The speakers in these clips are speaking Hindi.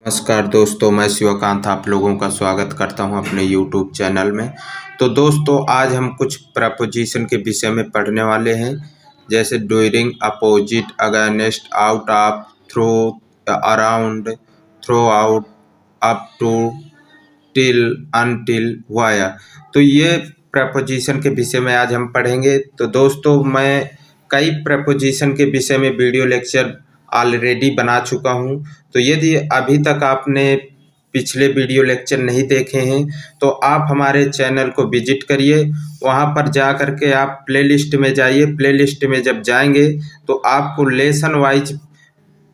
नमस्कार दोस्तों, मैं शिवकांत आप लोगों का स्वागत करता हूं अपने YouTube चैनल में। तो दोस्तों, आज हम कुछ प्रपोजिशन के विषय में पढ़ने वाले हैं, जैसे during, opposite, against, out of, through, around, throw out, up to, till, until, via. तो ये प्रपोजिशन के विषय में आज हम पढ़ेंगे। तो दोस्तों, मैं कई प्रपोजिशन के विषय में वीडियो लेक्चर ऑलरेडी बना चुका हूं। तो यदि अभी तक आपने पिछले वीडियो लेक्चर नहीं देखे हैं तो आप हमारे चैनल को विजिट करिए। वहां पर जा कर के आप प्लेलिस्ट में जाइए। प्लेलिस्ट में जब जाएंगे तो आपको लेसन वाइज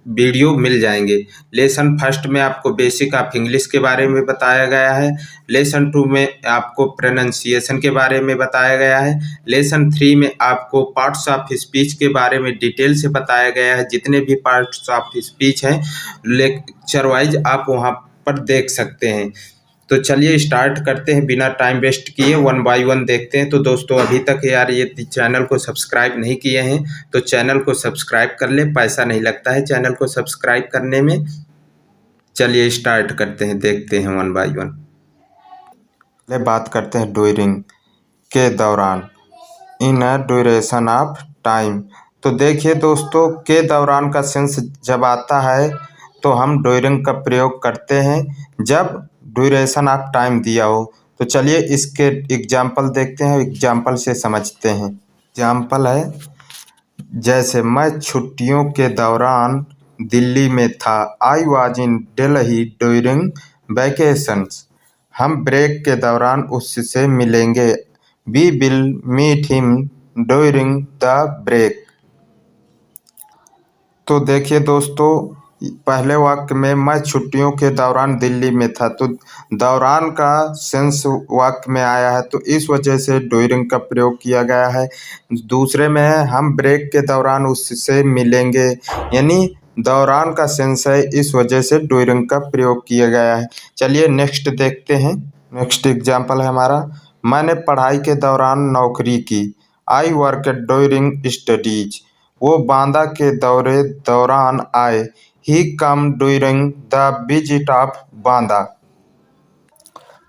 वीडियो मिल जाएंगे। लेसन फर्स्ट में आपको बेसिक ऑफ इंग्लिश के बारे में बताया गया है। लेसन 2 में आपको प्रोनाउंसिएशन के बारे में बताया गया है। लेसन 3 में आपको पार्ट्स ऑफ स्पीच के बारे में डिटेल से बताया गया है। जितने भी पार्ट्स ऑफ स्पीच हैं लेक्चर वाइज आप वहाँ पर देख सकते हैं। तो चलिए स्टार्ट करते हैं बिना टाइम वेस्ट किए, वन बाय वन देखते हैं। तो दोस्तों, अभी तक यार ये चैनल को सब्सक्राइब नहीं किए हैं तो चैनल को सब्सक्राइब कर ले, पैसा नहीं लगता है चैनल को सब्सक्राइब करने में। चलिए स्टार्ट करते हैं, देखते हैं वन बाय वन। बात करते हैं ड्यूरिंग के दौरान, इन अ ड्यूरेशन ऑफ टाइम। तो देखिए दोस्तों, के दौरान का सेंस जब आता है तो हम ड्यूरिंग का प्रयोग करते हैं जब ड्यूरेशन ऑफ टाइम दिया हो। तो चलिए इसके एग्जाम्पल देखते हैं, एग्जाम्पल से समझते हैं। एग्जाम्पल है जैसे मैं छुट्टियों के दौरान दिल्ली में था। I was in Delhi during vacations. हम ब्रेक के दौरान उससे मिलेंगे। We will meet him during the break. तो देखिए दोस्तों, पहले वाक्य में मैं छुट्टियों के दौरान दिल्ली में था, तो दौरान का सेंस वाक्य में आया है तो इस वजह से ड्यूरिंग का प्रयोग किया गया है। दूसरे में है हम ब्रेक के दौरान उससे मिलेंगे, यानी दौरान का सेंस है, इस वजह से ड्यूरिंग का प्रयोग किया गया है। चलिए नेक्स्ट देखते हैं। नेक्स्ट एग्जाम्पल है हमारा, मैंने पढ़ाई के दौरान नौकरी की। I work during studies. वो बांदा के दौरान आए। He come during the visit of Banda.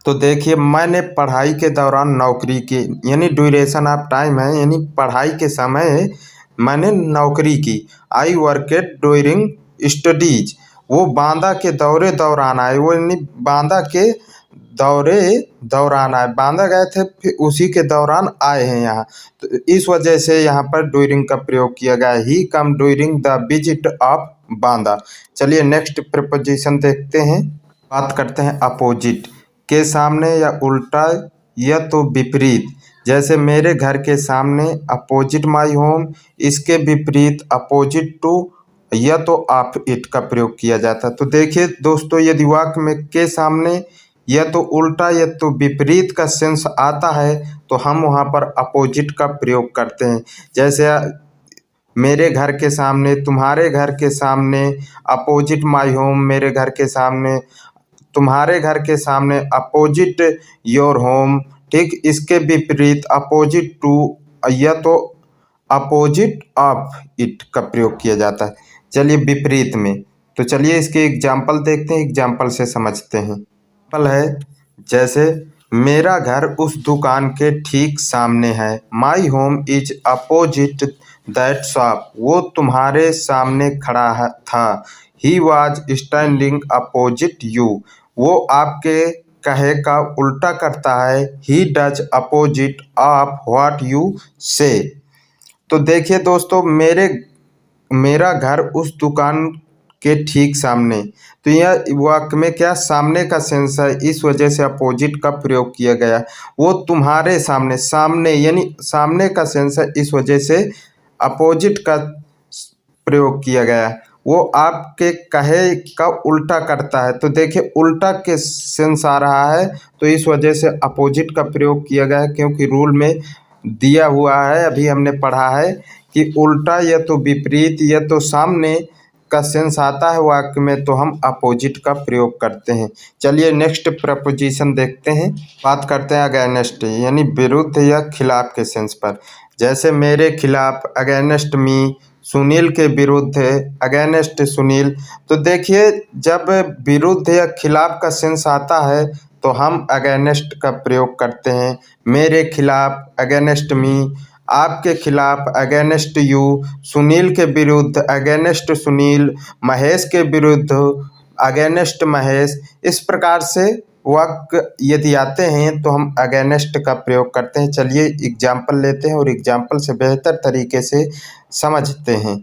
तो देखिए, मैंने पढ़ाई के दौरान नौकरी की, यानी ड्यूरेशन ऑफ टाइम है, यानी पढ़ाई के समय मैंने नौकरी की। आई वर्केड ड्यूरिंग स्टडीज। वो बांदा के दौरान आए, वो यानी बांदा के दौरान आए, बांदा गए थे फिर उसी के दौरान आए हैं यहाँ। तो इस वजह से यहाँ पर ड्यूरिंग का प्रयोग किया गया है। He come during the visit of Banda. चलिए नेक्स्ट प्रपोजिशन देखते हैं। बात करते हैं अपोजिट के सामने या उल्टा या तो विपरीत। जैसे मेरे घर के सामने अपोजिट माई होम, इसके विपरीत अपोजिट टू या तो ऑफ इट का प्रयोग किया जाता है। तो देखिए दोस्तों, यदि वाक्य में के सामने या तो उल्टा या तो विपरीत का सेंस आता है तो हम वहाँ पर अपोजिट का प्रयोग करते हैं। जैसे मेरे घर के सामने, तुम्हारे घर के सामने, अपोजिट माई होम, मेरे घर के सामने, तुम्हारे घर के सामने, अपोजिट योर होम। ठीक, इसके विपरीत अपोजिट टू या तो अपोजिट ऑफ इट का प्रयोग किया जाता है। चलिए विपरीत में, तो चलिए इसके एग्जाम्पल देखते हैं, एग्जाम्पल से समझते हैं। एग्जाम्पल है जैसे मेरा घर उस दुकान के ठीक सामने है। My home is opposite that shop. वो तुम्हारे सामने खड़ा था। He was standing opposite you. वो आपके कहे का उल्टा करता है। He does opposite of what you से। तो देखिए दोस्तों, मेरा घर उस दुकान के ठीक सामने, तो यह वाक्य में क्या सामने का सेंस है, इस वजह से अपोजिट का प्रयोग किया गया। वो तुम्हारे सामने, सामने यानी सामने का सेंस है, इस वजह से अपोजिट का प्रयोग किया गया। वो आपके कहे का उल्टा करता है, तो देखिए उल्टा के सेंस आ रहा है तो इस वजह से अपोजिट का प्रयोग किया गया है, क्योंकि रूल में दिया हुआ है, अभी हमने पढ़ा है कि उल्टा या तो विपरीत या तो सामने का सेंस आता है वाक्य में तो हम अपोजिट का प्रयोग करते हैं। चलिए नेक्स्ट प्रपोजिशन देखते हैं। बात करते हैं अगेंस्ट, यानी विरुद्ध या खिलाफ के सेंस पर। जैसे मेरे खिलाफ, अगेंस्ट मी, सुनील के विरुद्ध, अगेंस्ट सुनील। तो देखिए जब विरुद्ध या खिलाफ का सेंस आता है तो हम अगेंस्ट का प्रयोग करते हैं। मेरे खिलाफ, अगेंस्ट मी। आपके खिलाफ, अगेंस्ट यू। सुनील के विरुद्ध, अगेंस्ट सुनील। महेश के विरुद्ध, अगेंस्ट महेश। इस प्रकार से वाक्य यदि आते हैं तो हम अगेंस्ट का प्रयोग करते हैं। चलिए एग्जाम्पल लेते हैं और एग्जाम्पल से बेहतर तरीके से समझते हैं।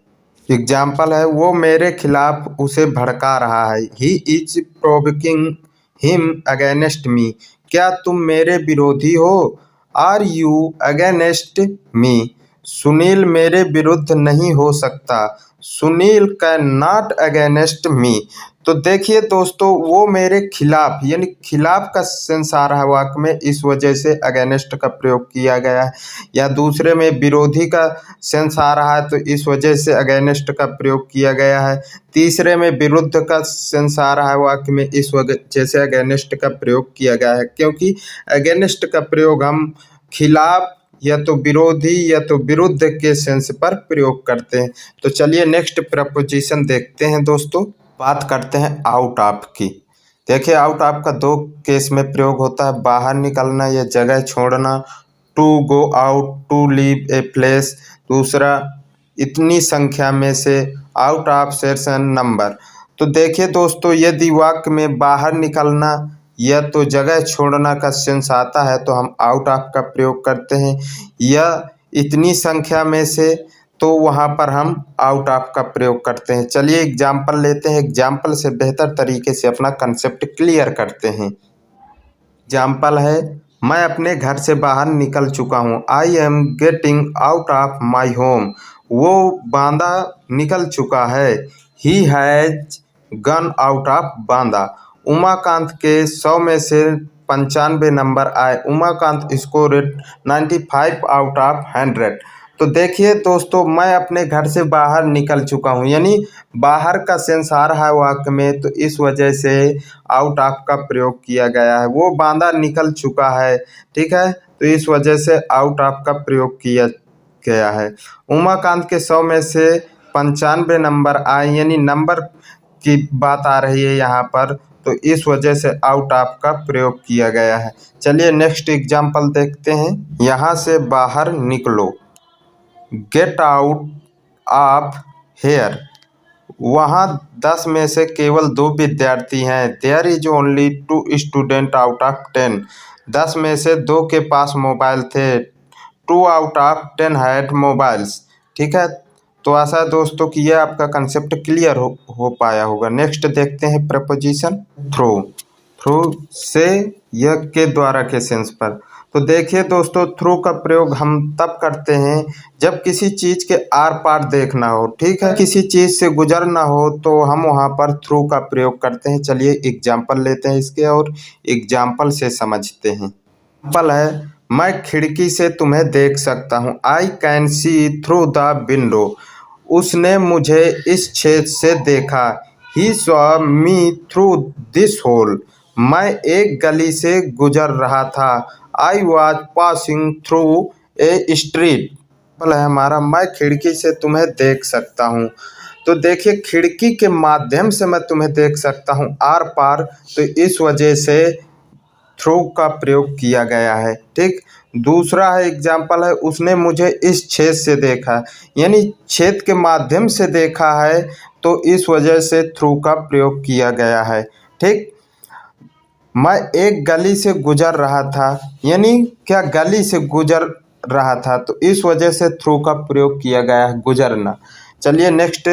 एग्जाम्पल है, वो मेरे खिलाफ उसे भड़का रहा है। He is provoking him against me. क्या तुम मेरे विरोधी हो? Are you against me? Sunil मेरे विरुद्ध नहीं हो सकता। Sunil can not against me. तो देखिए दोस्तों, वो मेरे खिलाफ, यानी खिलाफ का सेंस आ रहा है वाक्य में, इस वजह से अगेंस्ट का प्रयोग किया गया है। या दूसरे में विरोधी का सेंस आ रहा है तो इस वजह से अगेंस्ट का प्रयोग किया गया है। तीसरे में विरुद्ध का सेंस आ रहा है वाक्य में, इस वजह से अगेंस्ट का प्रयोग किया गया है। क्योंकि अगेंस्ट का प्रयोग हम खिलाफ या तो विरोधी या तो विरुद्ध के सेंस पर प्रयोग करते हैं। तो चलिए नेक्स्ट प्रपोजिशन देखते हैं दोस्तों। बात करते हैं आउट ऑफ की। देखिए आउट ऑफ का दो केस में प्रयोग होता है, बाहर निकलना या जगह छोड़ना। To go out, to leave a place. दूसरा, इतनी संख्या में से, आउट ऑफ सर्टेन नंबर। तो देखिए दोस्तों, यदि वाक्य में बाहर निकलना या तो जगह छोड़ना का सेंस आता है तो हम आउट ऑफ का प्रयोग करते हैं, या इतनी संख्या में से तो वहाँ पर हम आउट ऑफ का प्रयोग करते हैं। चलिए एग्जाम्पल लेते हैं, एग्जाम्पल से बेहतर तरीके से अपना कंसेप्ट क्लियर करते हैं। एग्जाम्पल है, मैं अपने घर से बाहर निकल चुका हूँ। I am getting out of my home. वो बांदा निकल चुका है। He has gone out of Banda. Umakant के 100 में से 95 नंबर आए। Umakant scored 95 out of 100। तो देखिए दोस्तों, मैं अपने घर से बाहर निकल चुका हूँ, यानी बाहर का सेंस आ रहा है वाक्य में, तो इस वजह से आउट ऑफ का प्रयोग किया गया है। वो बांदा निकल चुका है, ठीक है, तो इस वजह से आउट ऑफ का प्रयोग किया गया है। उमाकांत के 100 में से 95 नंबर आए, यानी नंबर की बात आ रही है यहाँ पर, तो इस वजह से आउट ऑफ का प्रयोग किया गया है। चलिए नेक्स्ट एग्जाम्पल देखते हैं। यहाँ से बाहर निकलो। Get out of here. वहाँ 10 में से केवल 2 विद्यार्थी हैं। There is only 2 student out of 10। 10 में से 2 के पास मोबाइल थे। 2 आउट ऑफ 10 हैड मोबाइल्स। ठीक है, तो आशा है दोस्तों कि यह आपका कंसेप्ट क्लियर हो पाया होगा। नेक्स्ट देखते हैं प्रपोजिशन थ्रू। थ्रू से यह के द्वारा के सेंस पर। तो देखिए दोस्तों, थ्रू का प्रयोग हम तब करते हैं जब किसी चीज़ के आर पार देखना हो, ठीक है, किसी चीज़ से गुजरना हो तो हम वहाँ पर थ्रू का प्रयोग करते हैं। चलिए एग्जाम्पल लेते हैं इसके और एग्जाम्पल से समझते हैं। एग्जाम्पल है, मैं खिड़की से तुम्हें देख सकता हूँ। I can see through the window. उसने मुझे इस छेद से देखा। He saw me through this hole. मैं एक गली से गुजर रहा था। I was passing through a street. है हमारा, मैं खिड़की से तुम्हें देख सकता हूँ। तो देखिए खिड़की के माध्यम से मैं तुम्हें देख सकता हूँ, आर पार, तो इस वजह से थ्रू का प्रयोग किया गया है। ठीक, दूसरा है एग्जाम्पल है, उसने मुझे इस छेद से देखा, यानी छेद के माध्यम से देखा है, तो इस वजह से थ्रू का प्रयोग किया गया है। ठीक, मैं एक गली से गुजर रहा था, यानी क्या गली से गुजर रहा था, तो इस वजह से थ्रू का प्रयोग किया गया है, गुजरना। चलिए नेक्स्ट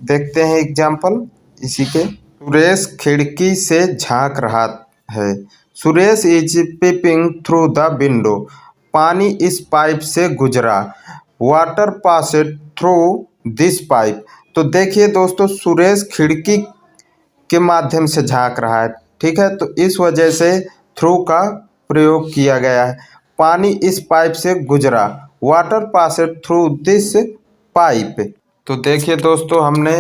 देखते हैं एग्जाम्पल इसी के। सुरेश खिड़की से झांक रहा है। Suresh is peeping through the window. पानी इस पाइप से गुजरा। Water passed through this pipe. तो देखिए दोस्तों, सुरेश खिड़की के माध्यम से झांक रहा है, ठीक है, तो इस वजह से थ्रू का प्रयोग किया गया है। पानी इस पाइप से गुजरा। Water passed through this pipe. तो देखिए दोस्तों, हमने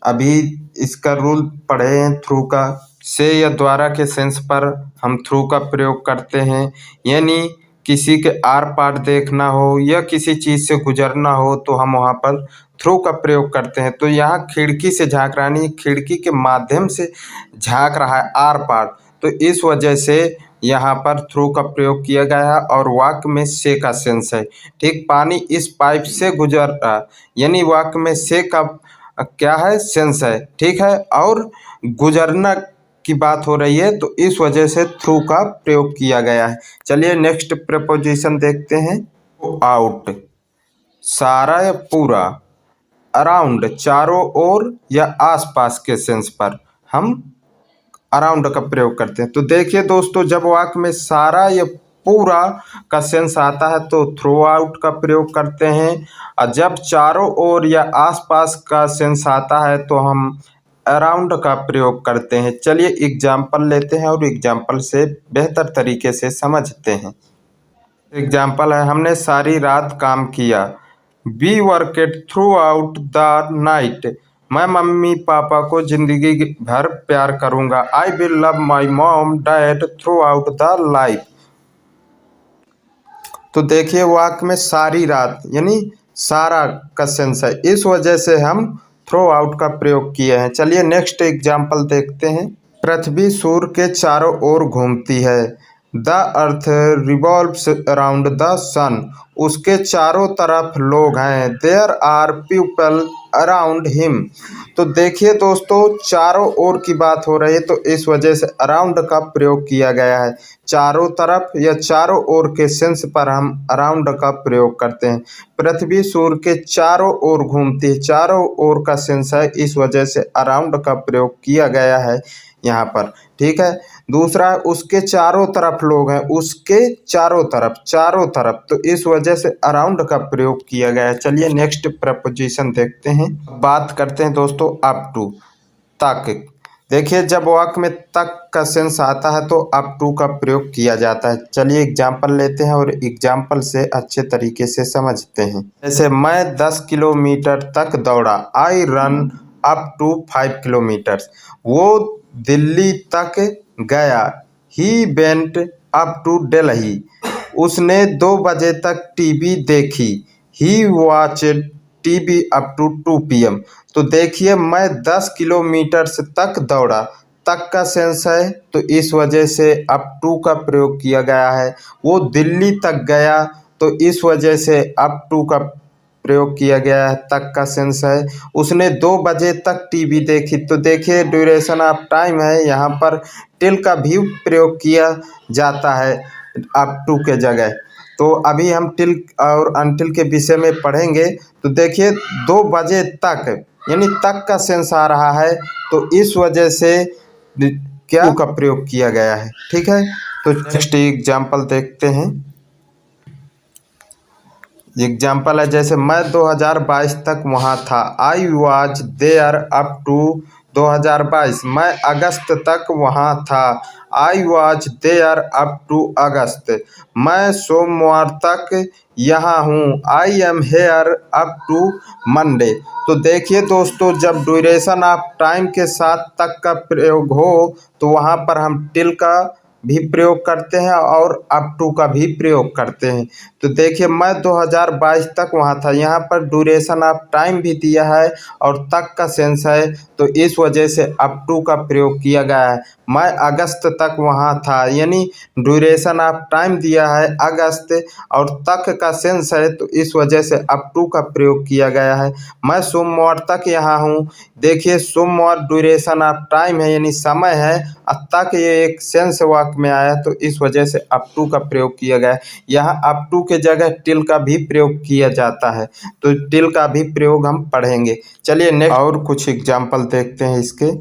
अभी इसका रूल पढ़े हैं थ्रू का। से या द्वारा के सेंस पर हम थ्रू का प्रयोग करते हैं, यानी किसी के आर पार देखना हो या किसी चीज़ से गुजरना हो तो हम वहाँ पर थ्रू का प्रयोग करते हैं। तो यहाँ खिड़की से झाँक रहा है, खिड़की के माध्यम से झाँक रहा है आर पार, तो इस वजह से यहाँ पर थ्रू का प्रयोग किया गया है। और वाक्य में से का सेंस है, ठीक, पानी इस पाइप से गुजर रहा, यानी वाक्य में से का क्या है, सेंस है, ठीक है। और गुजरना की बात हो रही है, तो इस वजह से थ्रू का प्रयोग किया गया है। चलिए नेक्स्ट प्रपोजिशन देखते हैं। आउट, सारा या पूरा, अराउंड, चारों ओर या आसपास के सेंस पर हम अराउंड का प्रयोग करते हैं। तो देखिए दोस्तों, जब वाक्य में सारा या पूरा का सेंस आता है तो थ्रू आउट का प्रयोग करते हैं, और जब चारों ओर या आसपास का सेंस आता है तो हम अराउंड का प्रयोग करते हैं। चलिए एग्जाम्पल लेते हैं और एग्जाम्पल से बेहतर तरीके से समझते हैं। एग्जाम्पल है, हमने सारी रात काम किया। We worked throughout the night, मैं मम्मी पापा को जिंदगी भर प्यार करूंगा। I will love my mom dad throughout the life. तो देखिए वाक्य में सारी रात यानी सारा का सेंस है, इस वजह से हम थ्रो आउट का प्रयोग किए हैं। चलिए नेक्स्ट एग्जाम्पल देखते हैं। पृथ्वी सूर्य के चारों ओर घूमती है। The earth revolves around the sun, उसके चारों तरफ लोग हैं। There are people around him. तो देखिए दोस्तों, चारों ओर की बात हो रही है, तो इस वजह से अराउंड का प्रयोग किया गया है। चारों तरफ या चारों ओर के सेंस पर हम अराउंड का प्रयोग करते हैं। पृथ्वी सूर्य के चारों ओर घूमती है, चारों ओर का सेंस है, इस वजह से अराउंड का प्रयोग किया गया है यहाँ पर, ठीक है। दूसरा, उसके चारों तरफ लोग हैं, उसके चारों तरफ, तो इस वजह से अराउंड का प्रयोग किया गया है। चलिए नेक्स्ट प्रपोजिशन देखते हैं। बात करते हैं दोस्तों अप टू, तक। देखिए जब वाक्य में तक का सेंस आता है तो अप टू का प्रयोग किया जाता है। चलिए एग्जाम्पल लेते हैं और एग्जाम्पल से अच्छे तरीके से समझते हैं। जैसे मैं 10 किलोमीटर तक दौड़ा। I run up to 5 kilometres. वो दिल्ली तक गया। He went up to Delhi. उसने 2 बजे तक टीवी देखी। He watched TV up to 2 PM। तो देखिए मैं 10 किलोमीटर तक दौड़ा, तक का सेंस है, तो इस वजह से अप टू का प्रयोग किया गया है। वो दिल्ली तक गया, तो इस वजह से अप टू का प्रयोग किया गया है, तक का सेंस है। उसने 2 बजे तक टीवी देखी, तो देखिए ड्यूरेशन ऑफ टाइम है, यहाँ पर टिल का भी प्रयोग किया जाता है अप टू के जगह। तो अभी हम टिल और अनटिल के विषय में पढ़ेंगे। तो देखिए 2 बजे तक यानी तक का सेंस आ रहा है, तो इस वजह से क्या का प्रयोग किया गया है, ठीक है। तो नेक्स्ट एग्जाम्पल देखते हैं। एग्जाम्पल है, जैसे मैं 2022 तक वहाँ था। I was there up to 2022। मैं अगस्त तक वहाँ था। I was there up to August. मैं सोमवार तक यहाँ हूँ। I am here up to Monday. तो देखिए दोस्तों, जब ड्यूरेशन ऑफ टाइम के साथ तक का प्रयोग हो तो वहाँ पर हम टिल का भी प्रयोग करते हैं और अप टू का भी प्रयोग करते हैं। तो देखिए मैं 2022 तक वहाँ था, यहाँ पर ड्यूरेशन ऑफ टाइम भी दिया है और तक का सेंस है, तो इस वजह से अप टू का प्रयोग किया गया है। मैं अगस्त तक वहाँ था, यानी ड्यूरेशन ऑफ टाइम दिया है अगस्त और तक का सेंस है, तो इस वजह से अप टू का प्रयोग किया गया है। मैं सोमवार तक यहाँ हूँ। देखिए सोमवार ड्यूरेशन ऑफ टाइम है यानी समय है, तक ये एक सेंस वाक्य में आया, तो इस वजह से अप टू का प्रयोग किया गया है। यहाँ अप टू के जगह टिल का भी प्रयोग किया जाता है, तो टिल का भी प्रयोग हम पढ़ेंगे। चलिए नेक्स्ट और कुछ एग्जाम्पल देखते हैं इसके।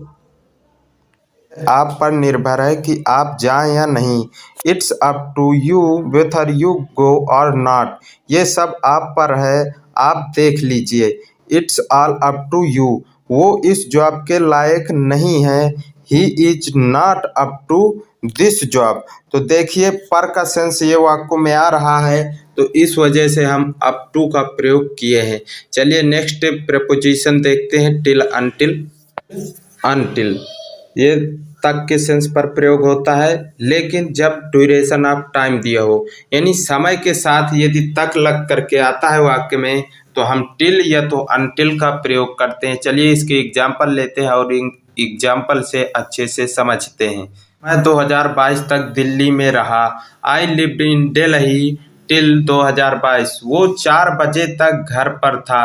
आप पर निर्भर है कि आप जाएं या नहीं। It's up to you whether you go or not. ये सब आप पर है, आप देख लीजिए। It's all up to you. वो इस जॉब के लायक नहीं है। He is not up to this job. तो देखिए पर का सेंस ये वाक्य में आ रहा है, तो इस वजह से हम अप टू का प्रयोग किए हैं। चलिए नेक्स्ट प्रपोजिशन देखते हैं। Till until. अनटिल ये तक के सेंस पर प्रयोग होता है, लेकिन जब ड्यूरेशन ऑफ टाइम दिया हो, यानी समय के साथ यदि तक लग करके आता है वाक्य में तो हम टिल या तो अनटिल का प्रयोग करते हैं। चलिए इसके एग्जाम्पल लेते हैं और इन एग्जाम्पल से अच्छे से समझते हैं। मैं 2022 तक दिल्ली में रहा। I lived in Delhi till 2022। वो 4 बजे तक घर पर था।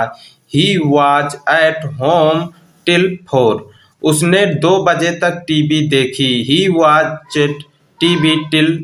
He was at home till 4। उसने 2 बजे तक टीवी देखी। He watched TV till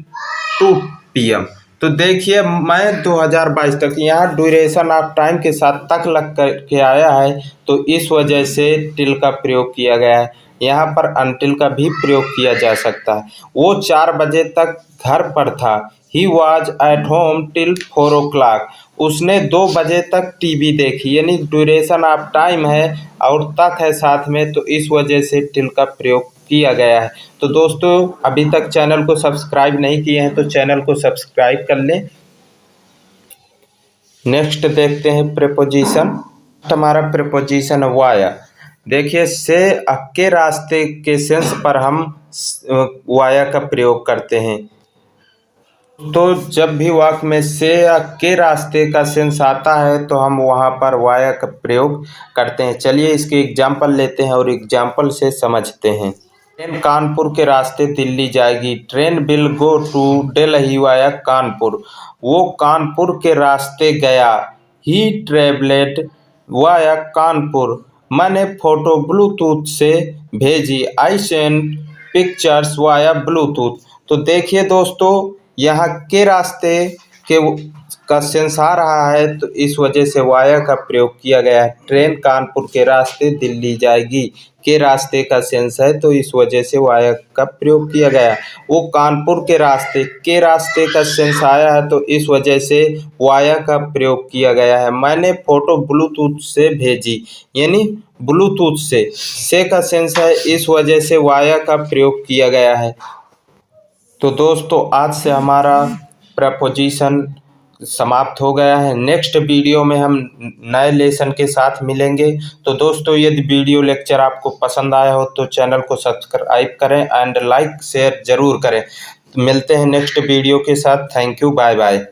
2 PM। तो देखिए मैं 2022 तक, यहाँ ड्यूरेशन ऑफ टाइम के साथ तक लग करके आया है, तो इस वजह से टिल का प्रयोग किया गया है। यहाँ पर अनटिल का भी प्रयोग किया जा सकता है। वो 4 बजे तक घर पर था। He was at home till 4 o'clock। उसने 2 बजे तक टीवी देखी, यानी ड्यूरेशन ऑफ टाइम है और तक है साथ में, तो इस वजह से टिल का प्रयोग किया गया है। तो दोस्तों अभी तक चैनल को सब्सक्राइब नहीं किए हैं तो चैनल को सब्सक्राइब कर लें। नेक्स्ट देखते हैं प्रीपोजिशन। हमारा प्रीपोजिशन वाया। देखिए से के रास्ते के सेंस पर हम वाया का प्रयोग करते हैं। तो जब भी वाक्य में से के रास्ते का सेंस आता है तो हम वहाँ पर वाया का प्रयोग करते हैं। चलिए इसके एग्जाम्पल लेते हैं और एग्जाम्पल से समझते हैं। ट्रेन कानपुर के रास्ते दिल्ली जाएगी। Train will go to Delhi via Kanpur. वो कानपुर के रास्ते गया। He travelled via Kanpur. मैंने फोटो ब्लूटूथ से भेजी। I send pictures via Bluetooth. तो देखिए दोस्तों यहाँ के रास्ते के का सेंस आ रहा है, तो इस वजह से वाया का प्रयोग किया गया है। ट्रेन कानपुर के रास्ते दिल्ली जाएगी, के रास्ते का सेंस है, तो इस वजह से वाया का प्रयोग किया गया। वो कानपुर के रास्ते का सेंस आया है, तो इस वजह से वाया का प्रयोग किया गया है। मैंने फोटो ब्लूटूथ से भेजी, यानी ब्लूटूथ से का सेंस है, इस वजह से वाया का प्रयोग किया गया है। तो दोस्तों आज से हमारा प्रपोजिशन समाप्त हो गया है। नेक्स्ट वीडियो में हम नए लेसन के साथ मिलेंगे। तो दोस्तों यदि वीडियो लेक्चर आपको पसंद आया हो तो चैनल को सब्सक्राइब करें एंड लाइक शेयर ज़रूर करें। मिलते हैं नेक्स्ट वीडियो के साथ। Thank you, bye bye.